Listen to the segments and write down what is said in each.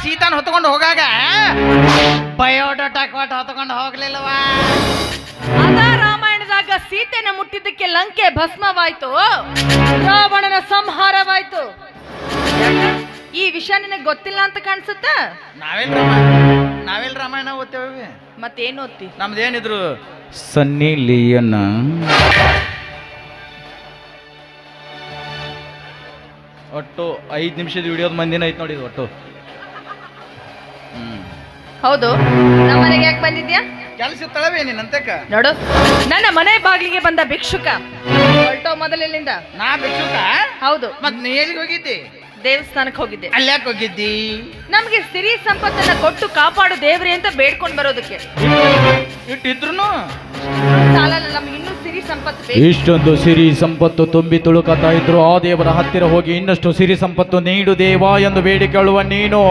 ಸೀತಾನ್ ಹೊತ್ಕೊಂಡು ಹೋಗಾಗ ಬಯೋಡಾಟಾ ಕೊಟ್ಟು ಹೊತ್ಕೊಂಡು ಹೋಗ್ಲಿಲ್ವಾ? ಅದ ರಾಮಾಯಣದಾಗ ಸೀತೆನ ಮುಟ್ಟಿದ್ದಕ್ಕೆ ಲಂಕೆ ಭಸ್ಮವಾಯ್ತು, ರಾವಣನ ಸಂಹಾರವಾಯ್ತು. ಈ ವಿಷಯ ನಿನಗೆ ಗೊತ್ತಿಲ್ಲ ಅಂತ ಕಾಣಿಸುತ್ತ? ನಾವೆಲ್ ರಾಮಾಯಣ ಓದ್ತೇವೆ. ಮತ್ತೇನು ಓದ್ತಿ? ನಮ್ದೇನಿದ್ರು ಸನ್ನಿ ಲಿಯೋನ್ ಒಟ್ಟು 5 ನಿಮಿಷದ ವಿಡಿಯೋದ ಮಂದಿನ ಐತ್ ನೋಡಿ ಒಟ್ಟು. ಹೌದು, ನಮ್ಮ ಮನೆಗೆ ಯಾಕೆ ಬಂದಿದ್ಯಾ? ಕೆಲಸ ತಳವೇ ನೀನಂತಕ್ಕ. ನೋಡು, ನನ್ನ ಮನೆ ಬಾಗಿಲಿಗೆ ಬಂದ ಭಿಕ್ಷುಕ ಹೊರಟೋ ಮೊದಲಿನಿಂದ. ನಾ ಭಿಕ್ಷುಕ? ಹೌದು. ಮತ್ ನೀ ಎಲ್ಲಿಗೆ ಹೋಗಿದ್ದಿ? ದೇವಸ್ಥಾನಕ್ಕೆ ಹೋಗಿದ್ದೆ. ಅಲ್ಲಿ ಯಾಕೆ ಹೋಗಿದ್ದಿ? ನಮ್ಗೆ ಸಿರಿ ಸಂಪತ್ತನ್ನ ಕೊಟ್ಟು ಕಾಪಾಡು ದೇವ್ರಿ ಅಂತ ಬೇಡ್ಕೊಂಡ್ ಬರೋದಕ್ಕೆ. ಇಟ್ಟಿದ್ರು ಸಾಲಲ್ಲ, ನಮ್ಗೆ ಇನ್ನೂ ಸಿರಿ ಸಂಪತ್ತು ಬೇಕು. ಇಷ್ಟೊಂದು ಸಿರಿ ಸಂಪತ್ತು ತುಂಬಿ ತುಳುಕತಾ ಇದ್ರು ಆ ದೇವರ ಹತ್ತಿರ ಹೋಗಿ ಇನ್ನಷ್ಟು ಸಿರಿ ಸಂಪತ್ತು ನೀಡು ದೇವ ಎಂದು ಬೇಡಿಕೊಳ್ಳುವ ನೀನು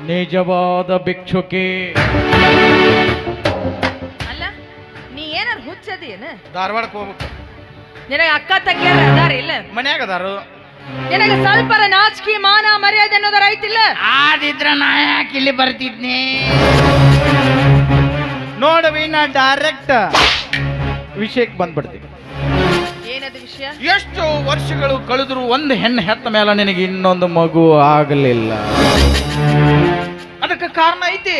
ನಿಜವಾದ ಭಿಕ್ಷುಕಿ ಅಲ್ಲ, ನೀ ಏನಾರು ಹುಚ್ಚದೇನ? ಧಾರವಾಡಕ್ಕೆ ಹೋಗ್ಬೇಕು. ನಿನಗೆ ಅಕ್ಕ ತಂಗಿಯರ ಅದಾರ ಇಲ್ಲ? ಮನ್ಯಾಗ ಅದಾರು. ನಿನಗೆ ಸ್ವಲ್ಪರ ನಾಚಿಕೆ ಮಾನ ಮರ್ಯಾದೆ ಅನ್ನೋದರ ಐತಿಲ್ಲ? ಆದಿದ್ರ ನಾ ಯಾಕೆ ಇಲ್ಲಿ ಬರ್ತಿದ್ನಿ? ನೋಡವಿ, ನಾ ಡೈರೆಕ್ಟ್ ವಿಷಯಕ್ಕೆ ಬಂದ್ಬಿಡ್ತೀನಿ. ಏನದು ವಿಷಯ? ಎಷ್ಟು ವರ್ಷಗಳು ಕಳೆದ್ರು ಒಂದು ಹೆಣ್ಣು ಹೆತ್ತ ಮೇಲೆ ನಿನಗೆ ಇನ್ನೊಂದು ಮಗು ಆಗಲಿಲ್ಲ. ಅದಕ್ಕೆ ಕಾರಣ ಐತಿ.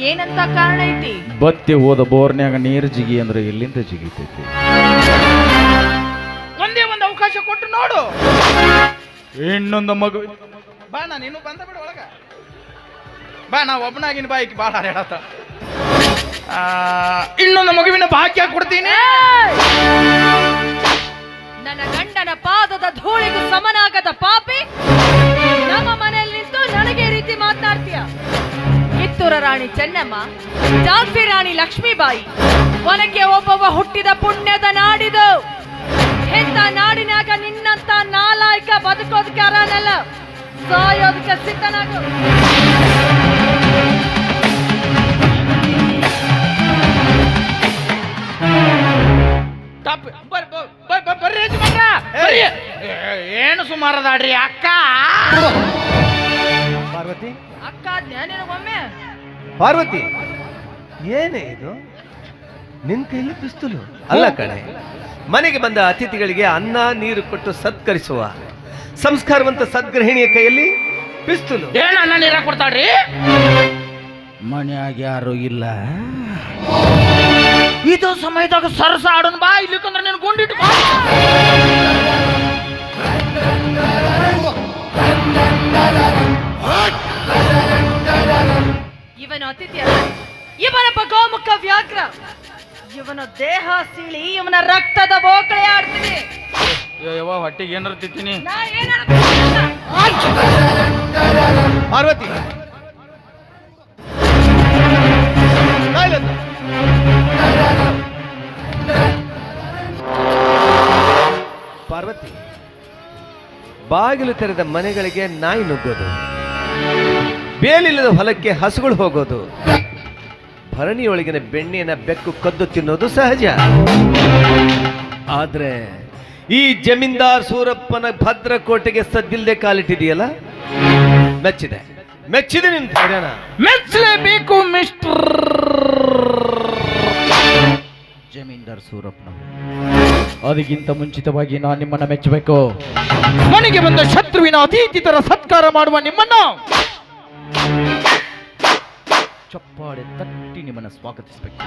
ಏನಂತ ಕಾರಣ ಐತಿ? ಬತ್ತಿ ಹೋದ ಬೋರ್ನ್ಯಾಗ ನೀರು ಜಿಗಿ ಅಂದ್ರೆ ಎಲ್ಲಿಂದ ಜಿಗಿತೈತಿ? ಒಂದೇ ಒಂದು ಅವಕಾಶ ಕೊಟ್ಟು ನೋಡು. ಇನ್ನೊಂದು ಮಗು ಬಾ, ನಾನು ಇನ್ನೂ ಬಂದ ಬಿಡ ಒಳಗ ಬಾ. ನಾ ಒಬ್ಬನಾಗಿನ ಬಾಯಿಗೆ ಭಾಳ ಹರಡತ್ತ. ಇನ್ನೊಂದು ಮಗುವಿನ ಭಾಗ್ಯ ಕೊಡ್ತೀನಿ. ನನ್ನ ಗಂಡನ ಪಾದದ ಧೂಳಿಗೂ ಸಮನಾಗದ ಪಾಪಿ ನಮ್ಮ ಮನೆಯಲ್ಲಿ ನಿಂತು ನನಗೆ ಈ ರೀತಿ ಮಾತನಾಡ್ತೀಯ? ಕಿತ್ತೂರ ರಾಣಿ ಚೆನ್ನಮ್ಮ, ಝಾನ್ಸಿ ರಾಣಿ ಲಕ್ಷ್ಮೀಬಾಯಿ, ಒನಕೆ ಒಬ್ಬವ ಹುಟ್ಟಿದ ಪುಣ್ಯದ ನಾಡಿದು. ಎಂತ ನಾಡಿನಾಗ ನಿನ್ನಂತ ನಾಲಾಯಕ ಬದುಕೋದಕ್ಕೆ ಅರಾನಲ್ಲ, ಸಾಯೋದಕ್ಕೆ ಸಿದ್ಧನಾಗು. ಏನು ಸುಮಾರದಾಡ್ರಿ ಅಕ್ಕ? ಪಾರ್ವತಿ, ಅಕ್ಕ ನಿನಗೊಮ್ಮೆ ಪಾರ್ವತಿ, ಏನೇ ಇದು? ನಿನ್ ಕೈಲಿ ಪಿಸ್ತೂಲು ಅಲ್ಲ ಕಣೆ. ಮನೆಗೆ ಬಂದ ಅತಿಥಿಗಳಿಗೆ ಅನ್ನ ನೀರು ಕೊಟ್ಟು ಸತ್ಕರಿಸುವ ಸಂಸ್ಕಾರವಂತ ಸದ್ಗೃಹಿಣಿಯ ಕೈಯಲ್ಲಿ ಪಿಸ್ತೂಲು. ಏನು ಅನ್ನ ನೀರ ಕೊಡ್ತಾಡ್ರಿ? ಮನ್ಯಾಗ ಯಾರು ಇಲ್ಲ. ಇದು ಸಮಯದಾಗ ಸರಸ ಆಡೋನ್ ಬಾ, ಇಲ್ಲಿಕಂದ್ರೆ ನೀನು ಗುಂಡಿಟ್ಟು ಬಾ. ಇವನ ಅತಿಥಿ ಅಲ್ಲ, ಇವನೊಬ್ಬ ಗೋಮುಖ ವ್ಯಾಘ್ರ. ಇವನ ದೇಹ ಸೀಳಿ ಇವನ ರಕ್ತದ ಬೋಕಳೆ ಆಡ್ತೀನಿ. ಯವ್ವ, ಹೊಟ್ಟಿಗೆ ಏನಾರ ತಿಂತೀನಿ. ಪಾರ್ವತಿ, ಪಾರ್ವತಿ, ಬಾಗಿಲು ತೆರೆದ ಮನೆಗಳಿಗೆ ನಾಯಿ ನುಗ್ಗೋದು, ಬೇಲಿಲ್ಲದ ಹೊಲಕ್ಕೆ ಹಸುಗಳು ಹೋಗೋದು, ಭರಣಿಯೊಳಗಿನ ಬೆಣ್ಣೆಯನ್ನ ಬೆಕ್ಕು ಕದ್ದು ತಿನ್ನೋದು ಸಹಜ. ಆದ್ರೆ ಈ ಜಮೀನ್ದಾರ್ ಸೂರಪ್ಪನ ಭದ್ರಕೋಟೆಗೆ ಸದ್ದಿಲ್ಲದೆ ಕಾಲಿಟ್ಟಿದೆಯಲ್ಲ, ಮೆಚ್ಚಿದೆ, ಮೆಚ್ಚಿದೆ ನಿನ್ ಧೈರ್ಯನ. ಮೆಚ್ಚಲೇಬೇಕು ಮಿಸ್ಟರ್ ಜಮೀನ್ದಾರ್ ಸೂರಪ್ಪನ. ಅದಕ್ಕಿಂತ ಮುಂಚಿತವಾಗಿ ನಾನು ನಿಮ್ಮನ್ನ ಮೆಚ್ಚಬೇಕು. ಮನೆಗೆ ಬಂದ ಶತ್ರುವಿನ ಅತಿಥಿ ತರ ಸತ್ಕಾರ ಮಾಡುವ ನಿಮ್ಮನ್ನ ಚಪ್ಪಾಳೆ ತಟ್ಟಿ ನಿಮ್ಮನ್ನ ಸ್ವಾಗತಿಸಬೇಕು.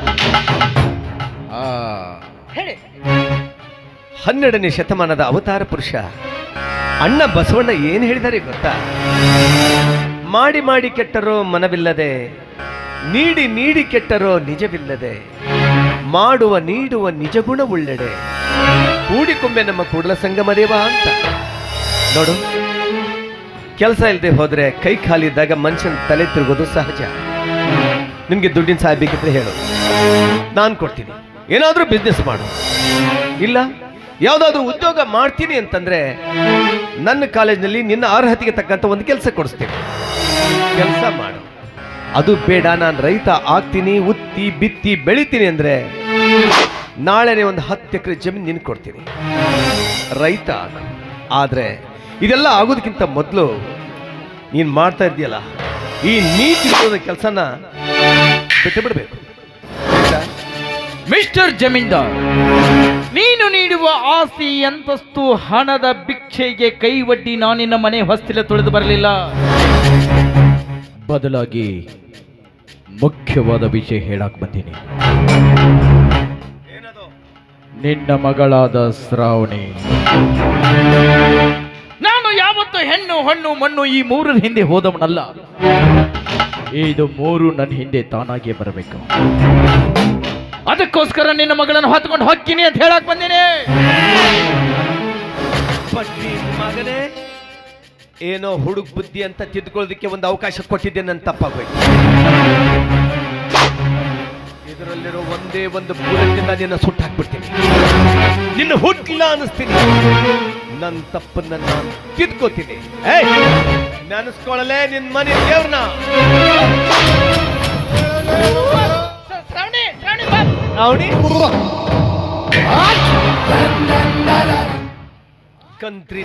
ಹೇಳಿ. 12ನೇ ಶತಮಾನದ ಅವತಾರ ಪುರುಷ ಅಣ್ಣ ಬಸವಣ್ಣ ಏನು ಹೇಳಿದ್ದಾರೆ ಗೊತ್ತಾ? ಮಾಡಿ ಮಾಡಿ ಕೆಟ್ಟರೋ ಮನವಿಲ್ಲದೆ, ನೀಡಿ ನೀಡಿ ಕೆಟ್ಟರೋ ನಿಜವಿಲ್ಲದೆ, ಮಾಡುವ ನೀಡುವ ನಿಜಗುಣ ಉಳ್ಳೆಡೆ, ಕೂಡಿಕೊಂಬೆ ನಮ್ಮ ಕೂಡಲ ಸಂಗಮ ದೇವ ಅಂತ. ನೋಡು, ಕೆಲಸ ಇಲ್ಲದೆ ಹೋದ್ರೆ ಕೈ ಖಾಲಿದ್ದಾಗ ಮನುಷ್ಯನ ತಲೆ ತಿರುಗೋದು ಸಹಜ. ನಿಮ್ಗೆ ದುಡ್ಡಿನ ಸಹಾಯ ಬೇಕಿದ್ರೆ ಹೇಳು, ನಾನು ಕೊಡ್ತೀನಿ. ಏನಾದ್ರೂ ಬಿಸ್ನೆಸ್ ಮಾಡು, ಇಲ್ಲ ಯಾವುದಾದ್ರೂ ಉದ್ಯೋಗ ಮಾಡ್ತೀನಿ ಅಂತಂದ್ರೆ ನನ್ನ ಕಾಲೇಜ್ನಲ್ಲಿ ನಿನ್ನ ಅರ್ಹತೆಗೆ ತಕ್ಕಂತ ಒಂದು ಕೆಲಸ ಕೊಡಿಸ್ತೀನಿ, ಕೆಲಸ ಮಾಡು. ಅದು ಬೇಡ, ನಾನು ರೈತ ಆಗ್ತೀನಿ, ಉತ್ತಿ ಬಿತ್ತಿ ಬೆಳಿತೀನಿ ಅಂದ್ರೆ ನಾಳೆನೆ ಒಂದು 10 ಎಕರೆ ಜಮೀನು ನಿನ್ ಕೊಡ್ತೀನಿ, ರೈತ ಆಗ. ಆದ್ರೆ ಇದೆಲ್ಲ ಆಗೋದಕ್ಕಿಂತ ಮೊದಲು ನೀನು ಮಾಡ್ತಾ ಇದೆಯಲ್ಲ ಈ ನೀತಿ ಕೆಲಸನ ಬಿಟ್ಟು ಬಿಡಬೇಕು. ಮಿಸ್ಟರ್ ಜಮೀನ್ದಾರ್, ನೀನು ನೀಡುವ ಆಸ್ತಿ ಅಂತಸ್ತು ಹಣದ ಭಿಕ್ಷೆಗೆ ಕೈವಡ್ಡಿ ನಾನಿನ್ನ ಮನೆ ಹೊಸ್ತಿಲ ತುಳಿದು ಬರಲಿಲ್ಲ. ಬದಲಾಗಿ ಮುಖ್ಯವಾದ ವಿಷಯ ಹೇಳಕ್ ಬಂದೀನಿ. ನಿನ್ನ ಮಗಳಾದ ಶ್ರಾವಣಿ, ನಾನು ಯಾವತ್ತು ಹೆಣ್ಣು ಹಣ್ಣು ಮಣ್ಣು ಈ ಮೂರರ ಹಿಂದೆ ಹೋದವನಲ್ಲ. ಇದು ಮೂರು ನನ್ನ ಹಿಂದೆ ತಾನಾಗಿಯೇ ಬರಬೇಕು. ಅದಕ್ಕೋಸ್ಕರ ನಿನ್ನ ಮಗಳನ್ನು ಹೊತ್ಕೊಂಡು ಹೊಕ್ಕಿನಿ ಅಂತ ಹೇಳಕ್ ಬಂದೇನೆ. ಮಗನೇ, ಏನೋ ಹುಡುಗ ಬುದ್ಧಿ ಅಂತ ತಿದ್ಕೊಳ್ಳೋದಕ್ಕೆ ಒಂದು ಅವಕಾಶ ಕೊಟ್ಟಿದ್ದೆ, ನನ್ನ ತಪ್ಪಾಗೋಯ್ತು. ಇದರಲ್ಲಿರೋ ಒಂದೇ ಒಂದು ಬುಲೆಟಿಂದ ನಿನ್ನ ಸುಟ್ಟು ಹಾಕ್ಬಿಡ್ತೀನಿ, ನಿನ್ನ ಹುಟ್ಟಿಲ್ಲ ಅನ್ನಿಸ್ತೀನಿ. ನನ್ನ ತಪ್ಪನ್ನ ನಾನು ತಿದ್ಕೋತೀನಿ. ನೆನೆಸ್ಕೊಳ್ಳಲೇ ನಿನ್ನ ಮನೆ ದೇವ್ರನ್ನ. ಕಂತ್ರಿ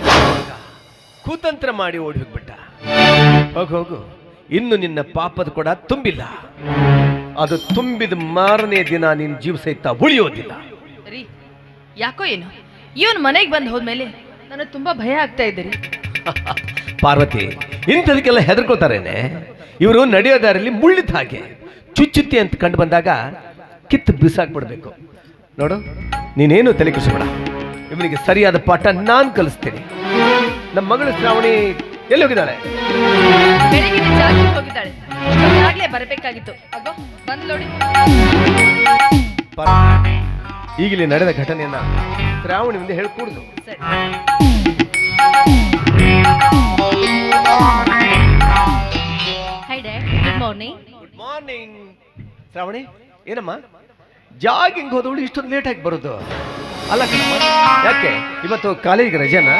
ಕುತಂತ್ರ ಮಾಡಿ ಓಡಿ ಹೋಗ್ಬಿಟ್ಟ. ಹೋಗು, ಇನ್ನು ನಿನ್ನ ಪಾಪದ ಕೂಡ ತುಂಬಿಲ್ಲ. ಅದು ತುಂಬಿದ ಮಾರನೇ ದಿನ ನಿನ್ನ ಜೀವ ಸಹಿತ ಉಳಿಯೋದಿಲ್ಲ. ರೀ, ಯಾಕೋ ಏನು ಇವನ್ ಮನೆಗೆ ಬಂದು ಹೋದ್ಮೇಲೆ ನನಗೆ ತುಂಬಾ ಭಯ ಆಗ್ತಾ ಇದೆ ರೀ. ಪಾರ್ವತಿ, ಇಂಥದಕ್ಕೆಲ್ಲ ಹೆದರ್ಕೋತಾರೇನೆ? ಇವರು ನಡೆಯೋ ದಾರಿಯಲ್ಲಿ ಮುಳ್ಳಿದ ಹಾಗೆ ಚುಚ್ಚುತ್ತಿ ಅಂತ ಕಂಡು ಬಂದಾಗ ಕಿತ್ತು ಬಿಸಾಕ್ಬಿಡ್ಬೇಕು. ನೋಡು, ನೀನೇನು ತಲೆ ಕೆಡಿಸ್ಬೇಡ. ಇವನಿಗೆ ಸರಿಯಾದ ಪಾಠ ನಾನು ಕಲಿಸ್ತೀನಿ. ನಮ್ಮ ಮಗಳು ಶ್ರಾವಣಿ ಎಲ್ಲಿ ಹೋಗಿದ್ದಾಳೆ? ಬೆಳಗಿನ ಜಾಗಕ್ಕೆ ಹೋಗಿದ್ದಾಳೆ. ಈಗಾಗಲೇ ಬರಬೇಕಾಗಿತ್ತು. ಅಗೋ ಬಂದ್ ನೋಡಿ. ಈಗಲೇ ನಡೆದ ಘಟನೆಯನ್ನ ಶ್ರಾವಣಿ ಮುಂದೆ ಹೇಳ್ಕೊಡುದು. ಸರಿ. High dad, good morning. Good morning. Shravani, ಏನಮ್ಮ ಜಾಗಿಂಗ್ ಹೋದವಳು ಇಷ್ಟೊಂದು ಲೇಟ್ ಆಗಿ ಬರೋದು? ಅಲ್ಲ ಕಣಮ್ಮ, ಯಾಕೆ ಇವತ್ತು ಕಾಲೇಜಿಗೆ ರಜೆನಾ?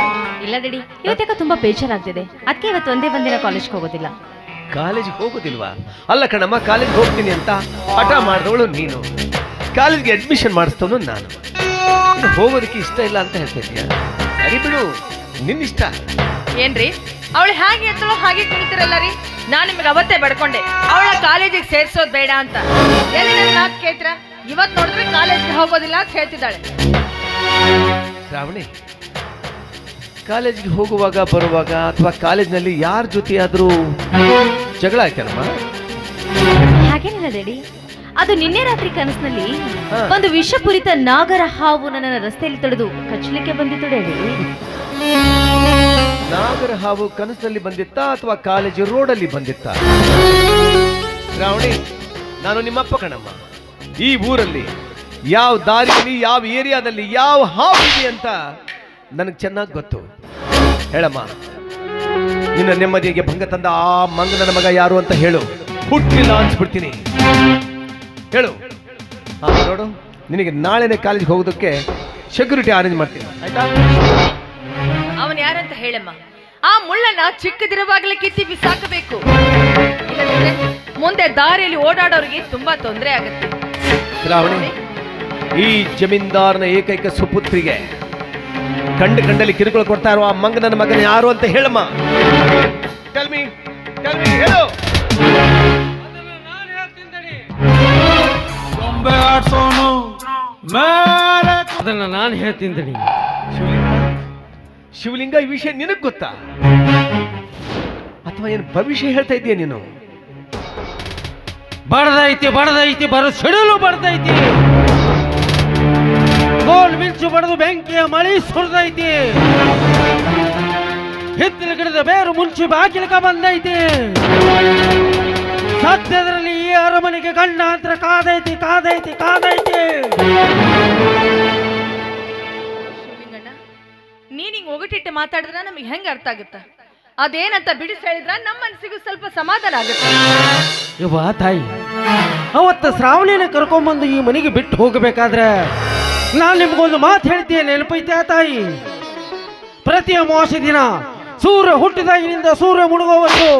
ಇಲ್ಲ ಡ್ಯಾಡಿ, ಇವತ್ತಾಗ ತುಂಬಾ ಬೇಜಾರಾಗ್ತಿದೆ. ಅದಕ್ಕೆ ಇವತ್ತು ಒಂದೇ ಒಂದಿನ ಕಾಲೇಜ್ಗೆ ಹೋಗೋದಿಲ್ಲ. ಕಾಲೇಜಿಗೆ ಹೋಗೋದಿಲ್ವಾ? ಅಲ್ಲ ಕಣಮ್ಮ, ಕಾಲೇಜ್ಗೆ ಹೋಗ್ತೀನಿ ಅಂತ ಹಠ ಮಾಡಿದವಳು ನೀನು, ಕಾಲೇಜ್ಗೆ ಅಡ್ಮಿಷನ್ ಮಾಡಿಸ್ತವನು ನಾನು. ಹೋಗೋದಕ್ಕೆ ಇಷ್ಟ ಇಲ್ಲ ಅಂತ ಹೇಳ್ತಾ ಇದೀಯ? ಸರಿ ಬಿಡು, ನಿನ್ನಿಷ್ಟ. ಏನ್ರಿ, ಅವಳು ಹೇಗೆ ಎತ್ತಲೋ ಹಾಗೆ ಕುಣಿತಿರಲ್ಲ ರೀ. ನಾನು ನಿಮ್ಗೆ ಅವತ್ತೇ ಬಡ್ಕೊಂಡೆ ಅವಳ ಕಾಲೇಜಿಗೆ ಸೇರ್ಸೋದ್ ಬೇಡ ಅಂತ. ಎಲ್ಲಿ ನನ್ನ ಮಾತು ಕೇಳ್ತೀರಾ? ಇವತ್ತು ನೋಡಿದ್ರೆ ಕಾಲೇಜ್ಗೆ ಹೋಗೋದಿಲ್ಲ ಅಂತ ಹೇಳ್ತಿದ್ದಾಳೆ. ಶ್ರಾವಣಿ, ಕಾಲೇಜ್ಗೆ ಹೋಗುವಾಗ ಬರುವಾಗ ಅಥವಾ ಕಾಲೇಜ್ನಲ್ಲಿ ಯಾರ ಜೊತೆ ಆದ್ರೂ ಜಗಳ ಆಯ್ತಲ್ಲಮ್ಮ? ಹಾಗೇನಿಲ್ಲ ಡ್ಯಾಡಿ, ಅದು ನಿನ್ನೆ ರಾತ್ರಿ ಕನಸಿನಲ್ಲಿ ಹಾ. ಒಂದು ವಿಷಪೂರಿತ ನಾಗರ ಹಾವು ನನ್ನನ್ನು ರಸ್ತೆಯಲ್ಲಿ ತಡೆದು ಕಚ್ಚಲಿಕ್ಕೆ ಬಂದಿತ್ತು ಡ್ಯಾಡಿ. ನಾಗರ ಹಾವು ಕನಸಲ್ಲಿ ಬಂದಿತ್ತಾ ಅಥವಾ ಕಾಲೇಜು ರೋಡಲ್ಲಿ ಬಂದಿತ್ತಾ? ಶ್ರಾವಣಿ, ನಾನು ನಿಮ್ಮಪ್ಪ ಕಣಮ್ಮ. ಈ ಊರಲ್ಲಿ ಯಾವ ದಾರಿಯಲ್ಲಿ ಯಾವ ಏರಿಯಾದಲ್ಲಿ ಯಾವ ಹಾವು ಇದೆ ಅಂತ ನನಗೆ ಚೆನ್ನಾಗಿ ಗೊತ್ತು. ಹೇಳಮ್ಮ, ನಿನ್ನ ನೆಮ್ಮದಿಗೆ ಭಂಗ ತಂದ ಆ ಮಂಗನ ಮಗ ಯಾರು ಅಂತ ಹೇಳು. ಹುಟ್ಟಿಲ್ಲ ಅನ್ಸ್ಬಿಡ್ತೀನಿ, ಹೇಳು. ನೋಡು, ನಿನಗೆ ನಾಳೆನೇ ಕಾಲೇಜ್ಗೆ ಹೋಗೋದಕ್ಕೆ ಸೆಕ್ಯೂರಿಟಿ ಅರೇಂಜ್ ಮಾಡ್ತೀನಿ, ಆಯ್ತಾ? ಅವನ್ ಯಾರಂತ ಹೇಳಮ್ಮ. ಆ ಮುಳ್ಳನ್ನ ಚಿಕ್ಕದಿರುವಾಗಲೇ ಕಿತ್ತಿ ಬಿಸಾಕಬೇಕು. ಇಲ್ಲದಿದ್ರೆ ಮುಂದೆ ದಾರಿಯಲ್ಲಿ ಓಡಾಡೋರಿಗೆ ತುಂಬಾ ತೊಂದರೆ ಆಗುತ್ತೆ. ಶ್ರಾವಣಿ, ಈ ಜಮೀನ್ದಾರನ ಏಕೈಕ ಸುಪುತ್ರಿಗೆ ಕಂಡಲ್ಲಿ ಕಿರುಕುಳ ಕೊಡ್ತಾ ಇರುವ ಆ ಮಂಗನ ಮಗನ ಯಾರು ಅಂತ ಹೇಳಮ್ಮ. ಟೆಲ್ ಮೀ, ಹೇಳು. ಅದನ್ನ ನಾನು ಹೇಳ್ತೀನಿ. ಶಿವಲಿಂಗ, ಈ ವಿಷಯ ನಿನಗ್ ಗೊತ್ತಾ ಅಥವಾ ಏನು ಭವಿಷ್ಯ ಹೇಳ್ತಾ ಇದೀಯ ನೀನು? ಬಡದೈತಿ ಬರೋ ಸಿಡಲು ಬಡದೈತಿ. ಗೋಲ್ ಮಿಂಚು ಬಡದು ಬೆಂಕಿಯ ಮಳಿ ಸುರಿದೈತಿ. ಹಿತ್ತಲ ಗಿಡದ ಬೇರು ಮುಂಚೆ ಬಾಗಿಲಕ ಬಂದೈತಿ. ಸದ್ಯದಲ್ಲಿ ಈ ಅರಮನೆಗೆ ಗಂಡಾಂತರ ಕಾದೈತಿ. ಶಿವಲಿಂಗಣ್ಣ, ನೀನ್ ಹಿಂಗ್ ಒಗಟಿಟ್ಟು ಮಾತಾಡಿದ್ರೆ ನಮಗೆ ಹೆಂಗ ಅರ್ಥ ಆಗುತ್ತ? ಅದೇನಂತ ಬಿಡಿಸಿ ಹೇಳಿದ್ರ ನಮ್ಮ ಮನಸ್ಸಿಗೂ ಸ್ವಲ್ಪ ಸಮಾಧಾನ ಆಗುತ್ತೆ. ಯವ್ವ ತಾಯಿ, ಅವತ್ತ ಶ್ರಾವಣಿನ ಕರ್ಕೊಂಬಂದು ಈ ಮನೆಗೆ ಬಿಟ್ಟು ಹೋಗಬೇಕಾದ್ರೆ ನಾನು ನಿಮ್ಗೊಂದು ಮಾತು ಹೇಳ್ತೀನಿ, ನೆನಪೈತೆ ತಾಯಿ? ಪ್ರತಿ ಅಮಾವಾಸ್ಯೆ ದಿನ ಸೂರ್ಯ ಹುಟ್ಟಿದಾಗಿನಿಂದ ಸೂರ್ಯ ಮುಳುಗೋವರೆಗೂ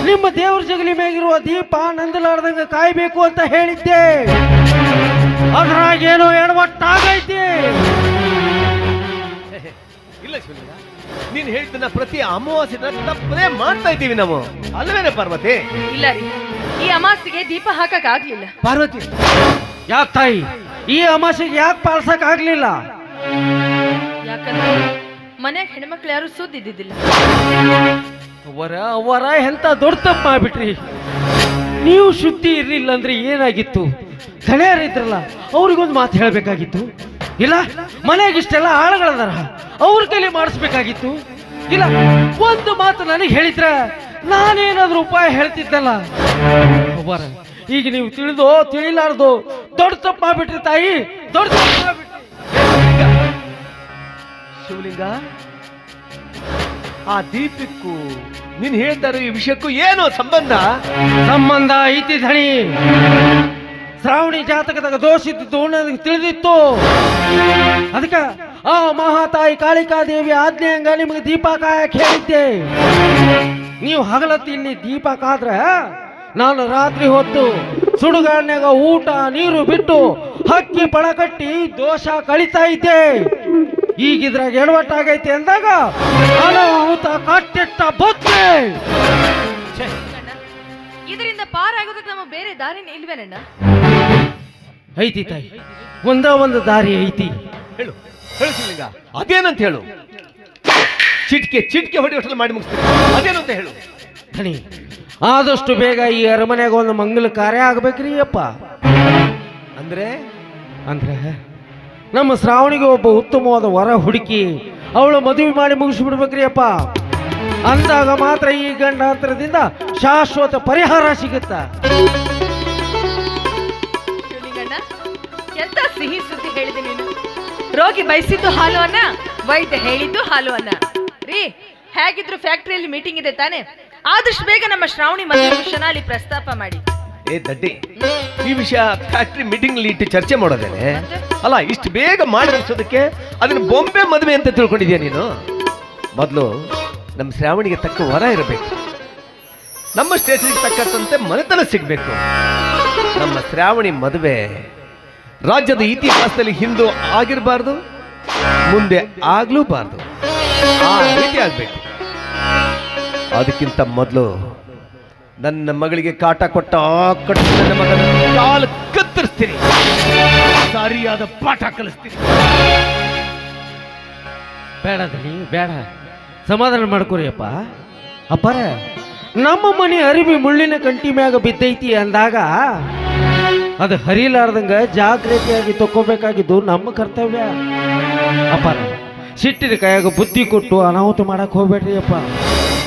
ನಿಮ್ಮ ದೇವ್ರ ಜಗಲಿ ಮೇಗಿರುವ ದೀಪ ನಂದಲಾರ್ದಂಗ ಕಾಯ್ಬೇಕು ಅಂತ ಹೇಳಿದ್ದೆ. ಅದ್ರಾಗೇನೋ ಎಡವಟ್ಟಾಗೈತಿ. ಇಲ್ಲ ಶಿವಲಿಂಗ, ನೀನ್ ಹೇಳ್ತಿನ ಪ್ರತಿ ಅಮಾವಾಸ್ಯೆ ತಪ್ಪದೇ ಮಾಡ್ತಾ ಇದ್ದೀವಿ ನಾವು, ಅಲ್ವೇನೆ ಪಾರ್ವತಿ? ಇಲ್ಲ ರೀ, ಈ ಅಮಾಸಿಗೆ ದೀಪ ಹಾಕಕ್ ಆಗ್ಲಿಲ್ಲ. ಪಾರ್ವತಿ, ಯಾಕೆ ತಾಯಿ ಈ ಅಮಾಸೆಗೆ ಯಾಕೆ ಪಾಲ್ಸಕ್ ಆಗ್ಲಿಲ್ಲ? ಯಾಕಂದ್ರೆ ಮನ್ಯಾಗ ಹೆಣ್ಮಕ್ಳು ಯಾರು ಸುದ್ದಿದ್ದಿದ್ದಿಲ್ಲ. ಅವರ ಎಂತ ದೊಡ್ಡ ತಪ್ಪು ಮಾಡ್ಬಿಟ್ರಿ. ನೀವು ಶುದ್ಧಿ ಇರ್ಲಿಲ್ಲ ಅಂದ್ರೆ ಏನಾಗಿತ್ತು? ತಲೆಯಾರಿದ್ರಲ್ಲ, ಅವ್ರಿಗೊಂದು ಮಾತು ಹೇಳ್ಬೇಕಾಗಿತ್ತು. ಇಲ್ಲ, ಮನೆಯಾಗ ಇಷ್ಟೆಲ್ಲ ಆಳುಗಳದಾರ, ಅವ್ರ ಕೈಲಿ ಮಾಡಿಸ್ಬೇಕಾಗಿತ್ತು. ಇಲ್ಲ, ಒಂದು ಮಾತು ನನಗೆ ಹೇಳಿದ್ರ ನಾನೇನಾದ್ರೂ ಉಪಾಯ ಹೇಳ್ತಿದ್ದಲ್ಲ. ಅವರ ಈಗ ನೀವು ತಿಳಿದೋ ತಿಳಿಲಾರ್ದು ದೊಡ್ಡ ತಪ್ಪು ಮಾಡ್ಬಿಟ್ರಿ ತಾಯಿ, ದೊಡ್ಡ ತಪ್ಪು ಮಾಡ್ಬಿಟ್ರಿ. ಶಿವಲಿಂಗ, ಆ ದೀಪಕ್ಕೂ ನೀನ್ ಹೇಳ್ತಾರೋ ಈ ವಿಷಯಕ್ಕೂ ಏನು ಸಂಬಂಧ? ಸಂಬಂಧ ಐತಿ ಧಣಿ. ಶ್ರಾವಣಿ ಜಾತಕದಾಗ ದೋಷ ಇದ್ದಿದ್ದು ನನಗೆ ತಿಳಿದಿತ್ತು. ಅದಕ್ಕ ಆ ಮಹಾತಾಯಿ ಕಾಳಿಕಾದೇವಿ ಆಜ್ಞೆಯಂಗ ನಿಮಗೆ ದೀಪ ಕಾಯಕ್ ಹೇಳಿದ್ದೆ. ನೀವು ಹಗಲತ್ತಿ ಇಲ್ಲಿ ದೀಪ ಕಾದ್ರ ನಾನು ರಾತ್ರಿ ಹೊತ್ತು ಸುಡುಗಾಡ್ನ್ಯಾಗ ಊಟ ನೀರು ಬಿಟ್ಟು ಹಕ್ಕಿ ಪಣ ಕಟ್ಟಿ ದೋಷ ಕಳಿತಾ ಇದ್ದೆ. ಈಗಿದ್ರಾಗ ಎಡವಟ್ಟಾಗೈತೆ ಅಂದಾಗ ಅನಾಹುತ ಕಟ್ಟಿಟ್ಟ ಬೊತ್ತೆ. ಇದರಿಂದ ಪಾರಾಗೋದಕ್ಕೆ ನಮ್ಮ ಬೇರೆ ದಾರಿನೇ ಇಲ್ವೇನಣ್ಣ? ಐತಿ ತಾಯಿ, ಒಂದು ದಾರಿ ಐತಿ. ಹೇಳು ಹೇಳು ಶಿವಲಿಂಗ, ಅದೇನಂತ ಹೇಳು. ಚಿಟ್ಕೆ ಹೊಡೆಯೋಷ್ಟಲ್ಲಿ ಮಾಡಿ ಮುಗಿಸ್ತೀನಿ, ಅದೇನು ಅಂತ ಹೇಳು. ಧಣಿ, ಆದಷ್ಟು ಬೇಗ ಈ ಅರಮನೆಯಾಗ ಒಂದು ಮಂಗಲ ಕಾರ್ಯ ಆಗ್ಬೇಕ್ರಿ ಅಪ್ಪ. ಅಂದ್ರೆ ನಮ್ಮ ಶ್ರಾವಣಿಗೆ ಒಬ್ಬ ಉತ್ತಮವಾದ ವರ ಹುಡುಕಿ ಅವಳು ಮದುವೆ ಮಾಡಿ ಮುಗಿಸ್ಬಿಡ್ಬೇಕ್ರಿ ಅಪ್ಪ. ಅಂದಾಗ ಮಾತ್ರ ಈ ಗಂಡಾಂತರದಿಂದ ಶಾಶ್ವತ ಪರಿಹಾರ ಸಿಗುತ್ತ. ಶಿವಲಿಂಗಣ್ಣ, ಎಂತ ಸಿಹಿ ಸುದ್ದಿ ಹೇಳಿದೆ ನೀನು. ರೋಗಿ ಬಯಸಿದ್ದು ಹಾಲು ಅನ್ನ, ವೈದ್ಯ ಹೇಳಿದ್ದು ಹಾಲು ಅನ್ನ. ರೀ, ಹೇಗಿದ್ರು ಫ್ಯಾಕ್ಟರಿಯಲ್ಲಿ ಮೀಟಿಂಗ್ ಇದೆ ತಾನೆ, ಆದಷ್ಟು ಬೇಗ ನಮ್ಮ ಶ್ರಾವಣಿ ಮದುವೆ ವಿಷಯನ ಅಲ್ಲಿ ಪ್ರಸ್ತಾಪ ಮಾಡಿ. ಏ ದಡ್ಡಿ, ಈ ವಿಷಯ ಫ್ಯಾಕ್ಟ್ರಿ ಮೀಟಿಂಗ್ ಇಟ್ಟು ಚರ್ಚೆ ಮಾಡೋದೇನೆ ಅಲ್ಲ. ಇಷ್ಟು ಬೇಗ ಮಾಡಿ ಮುಗಿಸೋದಕ್ಕೆ ಅದನ್ನ ಬೊಂಬೆ ಮದುವೆ ಅಂತ ತಿಳ್ಕೊಂಡಿದ್ಯಾ ನೀನು? ಮೊದಲು ನಮ್ಮ ಶ್ರಾವಣಿಗೆ ತಕ್ಕ ವರ ಇರಬೇಕು, ನಮ್ಮ ಸ್ಟೇಟಸ್ಗೆ ತಕ್ಕಂತೆ ಮನೆತನ ಸಿಗ್ಬೇಕು. ನಮ್ಮ ಶ್ರಾವಣಿ ಮದುವೆ ರಾಜ್ಯದ ಇತಿಹಾಸದಲ್ಲಿ ಹಿಂದೂ ಆಗಿರಬಾರ್ದು, ಮುಂದೆ ಆಗ್ಲೂಬಾರ್ದು, ಆ ರೀತಿ ಆಗ್ಬೇಕು. ಅದಕ್ಕಿಂತ ಮೊದಲು ನನ್ನ ಮಗಳಿಗೆ ಕಾಟ ಕೊಟ್ಟ ನನ್ನ ಮಗನ ಕಾಲು ಕತ್ತರಿಸ್ತೀನಿ, ಸರಿಯಾದ ಪಾಠ ಕಲಿಸ್ತೀನಿ. ಬೇಡ ಧಣಿ, ಬೇಡ, ಸಮಾಧಾನ ಮಾಡ್ಕೊರಿ ಅಪ್ಪ. ಅಪ್ಪರ, ನಮ್ಮ ಮನೆ ಅರಿವಿ ಮುಳ್ಳಿನ ಕಂಟಿ ಮ್ಯಾಗ ಬಿದ್ದೈತಿ ಅಂದಾಗ ಅದು ಹರಿಲಾರ್ದಂಗ ಜಾಗ್ರತೆಯಾಗಿ ತಕ್ಕೋಬೇಕಾಗಿದ್ದು ನಮ್ಮ ಕರ್ತವ್ಯ. ಅಪ್ಪರ, ಸಿಟ್ಟಿನ ಕೈಯಾಗ ಬುದ್ಧಿ ಕೊಟ್ಟು ಅನಾಹುತ ಮಾಡಕ್ ಹೋಗ್ಬೇಡ್ರಿ ಅಪ್ಪ.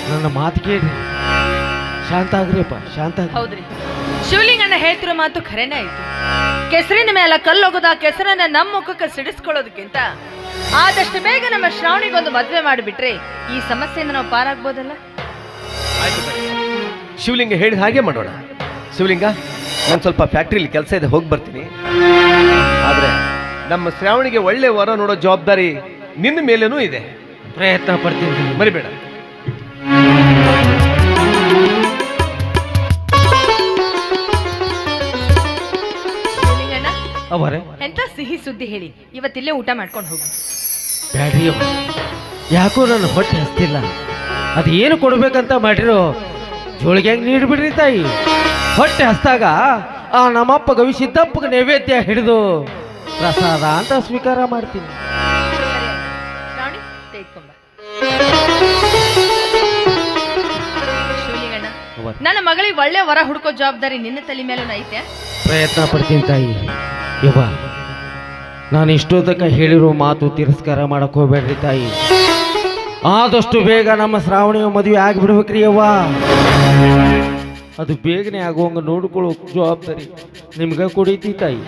ನನ್ನ ಮಾತು ಕೇಳ್ರಿ, ಶಾಂತ ಆಗ್ರಿ ಅಪ್ಪ, ಶಾಂತ ಆಗ್ರಿ. ಹೌದ್ರಿ, ಶಿವಲಿಂಗಣ್ಣ ಹೇಳ್ತಿರೋ ಮಾತು ಖರೇನೇ ಆಯ್ತು. ಕೆಸರಿನ ಮೇಲೆ ಕಲ್ಲೊಗದ ಕೆಸರನ್ನ ನಮ್ಮ ಮುಖಕ್ಕೆ ಸಿಡಿಸ್ಕೊಳ್ಳೋದಕ್ಕಿಂತ ಆದಷ್ಟು ಬೇಗ ನಮ್ಮ ಶ್ರಾವಣಿಗೊಂದು ಮದ್ವೆ ಮಾಡಿಬಿಟ್ರೆ ಈ ಸಮಸ್ಯೆಯಿಂದ ನಾವು ಪಾರಾಗ್ಬೋದಲ್ಲ. ಆಯ್ತು ಬನ್ನಿ, ಶಿವಲಿಂಗ ಹೇಳಿದ ಹಾಗೆ ಮಾಡೋಣ. ಶಿವಲಿಂಗ, ನಾನು ಸ್ವಲ್ಪ ಫ್ಯಾಕ್ಟ್ರಿಲಿ ಕೆಲಸ ಇದೆ, ಹೋಗಿ ಬರ್ತೀನಿ. ಆದ್ರೆ ನಮ್ಮ ಶ್ರಾವಣಿಗೆ ಒಳ್ಳೆ ವರ ನೋಡೋ ಜವಾಬ್ದಾರಿ ನಿನ್ನ ಮೇಲೇನೂ ಇದೆ. ಪ್ರಯತ್ನ ಪಡ್ತೀನಿ, ಮರಿಬೇಡ. ಶಿವಲಿಂಗಣ್ಣ, ಅವರೇ, ಎಂತ ಸಿಹಿ ಸುದ್ದಿ ಹೇಳಿ, ಇವತ್ತಿಲ್ಲೇ ಊಟ ಮಾಡ್ಕೊಂಡು ಹೋಗು. ಬ್ಯಾಡ್ರಿ ಅವ, ಯಾಕೋ ನನ್ನ ಹೊಟ್ಟೆ ಹಸ್ತಿಲ್ಲ. ಅದು ಏನು ಕೊಡ್ಬೇಕಂತ ಮಾಡಿರೋ ಜೋಳಿಗೆ ಹೆಂಗೆ ನೀಡ್ಬಿಡ್ರಿ ತಾಯಿ. ಹೊಟ್ಟೆ ಹಸ್ದಾಗ ಆ ನಮ್ಮಪ್ಪ ಗವಿಸಿದ್ದಪ್ಪಗೆ ನೈವೇದ್ಯ ಹಿಡಿದು ಪ್ರಸಾದ ಅಂತ ಸ್ವೀಕಾರ ಮಾಡ್ತೀನಿ. ಶ್ರಾವಣಿ, ತೆಗೆದುಕೊಂಬ. ಶಿವಲಿಂಗಣ್ಣ, ನನ್ನ ಮಗಳಿಗೆ ಒಳ್ಳೆ ವರ ಹುಡ್ಕೋ ಜವಾಬ್ದಾರಿ ನಿನ್ನ ತಲೆ ಮೇಲೂ ಐತೆ. ಪ್ರಯತ್ನ ಪಡ್ತೀನಿ ತಾಯಿ. ಯವ್ವ, ನಾನು ಇಷ್ಟೊತ್ತಕ ಹೇಳಿರೋ ಮಾತು ತಿರಸ್ಕಾರ ಮಾಡಕ್ ಹೋಗ್ಬೇಡ್ರಿ ತಾಯಿ. ಆದಷ್ಟು ಬೇಗ ನಮ್ಮ ಶ್ರಾವಣಿಯ ಮದುವೆ ಆಗಿಬಿಡ್ಬೇಕ್ರಿ ಯವ್ವ. ಅದು ಬೇಗನೆ ಆಗುವಂಗ ನೋಡ್ಕೊಳ್ಳೋ ಜವಾಬ್ದಾರಿ ನಿಮ್ಗೆ ಕೊಡೈತಿ ತಾಯಿ.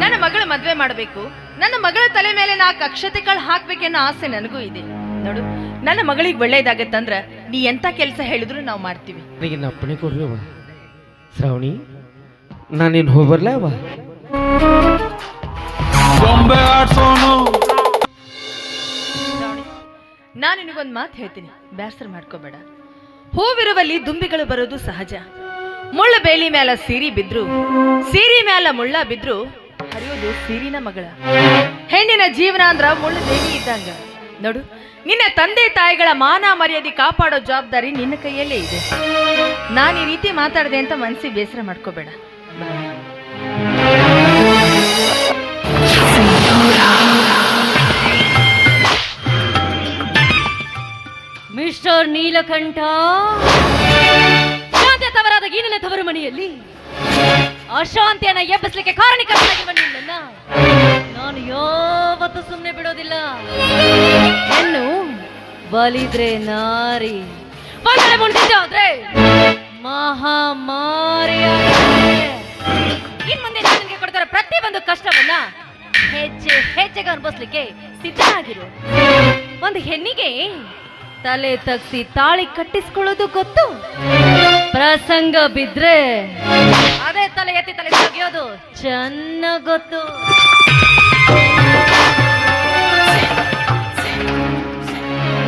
ನನ್ನ ಮಗಳ ಮದ್ವೆ ಮಾಡಬೇಕು, ನನ್ನ ಮಗಳ ತಲೆ ಮೇಲೆ 4 ಅಕ್ಷತೆಗಳು ಹಾಕ್ಬೇಕೆನ್ನೋ ಆಸೆ ನನಗೂ ಇದೆ. ನೋಡು, ನನ್ನ ಮಗಳಿಗೆ ಒಳ್ಳೇದಾಗತ್ತಂದ್ರ ನೀ ಎಂತ ಕೆಲಸ ಹೇಳಿದ್ರು ನಾವು ಮಾಡ್ತೀವಿ. ನನಗೆ ಅಪ್ಪಣೆ ಕೊಡ್ರಿ ಅವ್ವ. ಶ್ರಾವಣಿ, ನಾನಿನ್ ಹೋಗ್ಬರ್ಲ ಅವ್ವ? ಶ್ರಾವಣಿ, ನಾನು ನಿನಗೊಂದು ಮಾತು ಹೇಳ್ತೀನಿ, ಬೇಸರ ಮಾಡ್ಕೋಬೇಡ. ಹೂವಿರುವಲ್ಲಿ ದುಂಬಿಗಳು ಬರೋದು ಸಹಜ. ಮುಳ್ಳ ಬೇಲಿ ಮ್ಯಾಲ ಸೀರಿ ಬಿದ್ರು, ಸೀರಿ ಮ್ಯಾಲ ಮುಳ್ಳ ಬಿದ್ರು ಹರಿಯೋದು ಸೀರಿನ ಮಗಳ. ಹೆಣ್ಣಿನ ಜೀವನ ಅಂದ್ರ ಮುಳ್ಳು ದೇವಿ ಇದ್ದಂಗ. ನೋಡು, ನಿನ್ನ ತಂದೆ ತಾಯಿಗಳ ಮಾನ ಮರ್ಯಾದೆ ಕಾಪಾಡೋ ಜವಾಬ್ದಾರಿ ನಿನ್ನ ಕೈಯಲ್ಲೇ ಇದೆ. ನಾನು ಈ ರೀತಿ ಮಾತಾಡಿದೆ ಅಂತ ಮನಸ್ಸಿಗೆ ಬೇಸರ ಮಾಡ್ಕೋಬೇಡ. ಮಿಸ್ಟರ್ ನೀಲಕಂಠ, ಶಾಂತಿಯುತವರಾದ ಈ ನನ್ನ ತವರು ಮನೆಯಲ್ಲಿ ಅಶಾಂತಿಯನ್ನ ಎಬ್ಬಿಸ್ಲಿಕ್ಕೆ ಕಾರಣೀಕರ್ತನಾಗಿರುವ ನಿನ್ನನ್ನ ನಾನು ಯಾವತ್ತೂ ಸುಮ್ಮನೆ ಬಿಡೋದಿಲ್ಲ. ಹೆಣ್ಣು ಬಲಿದ್ರೆ ನಾರಿ, ಬಂದರೆ ಮುಂದಿದ್ದಾದ್ರೆ ಮಹಾಮಾರಿ. ಇನ್ ಮುಂದೆ ನಾನು ನಿಮಗೆ ಕೊಡ್ತಾರ ಪ್ರತಿಯೊಂದು ಕಷ್ಟವನ್ನ ಹೆಜ್ಜೆ ಹೆಜ್ಜೆಗೆ ಅನುಭವಿಸ್ಲಿಕ್ಕೆ ಸಿದ್ಧನಾಗಿರು. ಒಂದು ಹೆಣ್ಣಿಗೆ ತಲೆ ತಗ್ಸಿ ತಾಳಿ ಕಟ್ಟಿಸ್ಕೊಳ್ಳೋದು ಗೊತ್ತು, ಪ್ರಸಂಗ ಬಿದ್ರೆ ಅದೇ ತಲೆ ಎತ್ತಿ ತಲೆ ತೆಗೆಯೋದು ಚೆನ್ನಾಗ್ ಗೊತ್ತು.